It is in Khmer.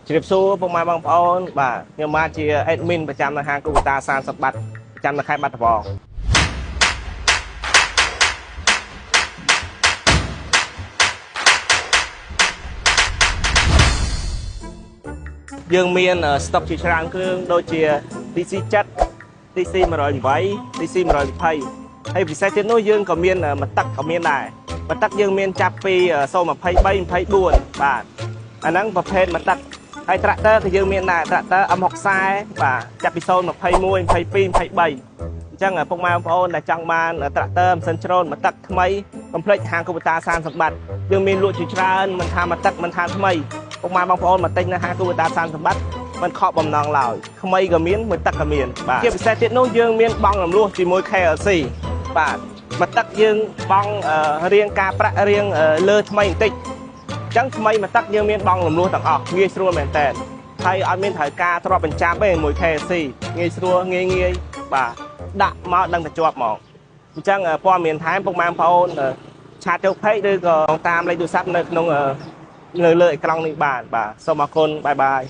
ជ្រាបសួរពុកម៉ែបងប្អូនបាទខ្ញុំមកជា admin ប្រចាំនៅហាងគូបតាសានសម្បត្តិប្រចាំនៅខេត្តបាត់ដំបងយើងមាន stock ជាច្រើនគ្រឿងដូចជា TC 7 TC 108 TC 120ហើយពិសេសទៀតនោះយើងក៏មានមកទឹកក៏មានដែរមកទឹកយើងមានចាប់ពី023 24បាទអាហ្នឹងប្រភេទមកទឹកហើយត្រាក់ទ័រក៏យើងមានដែរត្រាក់ទ័រ M60 បាទចាប់ពី021 22 23អញ្ចឹងពុកម៉ែបងប្អូនដែលចង់បានត្រាក់ទ័រម៉ាស៊ីនច្រូនមកទឹកថ្មីកុំភ្លេចហាងគូបតាសានសម្បត្តិយើងមានលក់ជាច្រើនមិនថាមកទឹកមិនថាថ្មីពុកម៉ែបងប្អូនមកទិញនៅហាងគូបតាសានសម្បត្តិមិនខកបំណងឡើយថ្មីក៏មានមួយទឹកក៏មានបាទជាពិសេសទៀតនោះយើងមានបង់រំលោះជាមួយ KLC បាទមកទឹកយើងបង់រៀងការប្រាក់រៀងលើថ្មីបន្តិចអញ្ចឹងថ្មីមកទឹកយើងមានបង់រំលោះទាំងអស់ងាយស្រួលមែនតើហើយអត់មានត្រូវការទ្រព្យបញ្ចាំទេមួយ KLC ងាយស្រួលងាយបាទដាក់មកដឹងតែជាប់មកអញ្ចឹងព័ត៌មានថែមពុកម៉ែបងប្អូនឆាតចូល page ឬក៏តាមលេខទូរស័ព្ទនៅក្នុងលើអេក្រង់នេះបានបាទសូមអរគុណបាយបាយ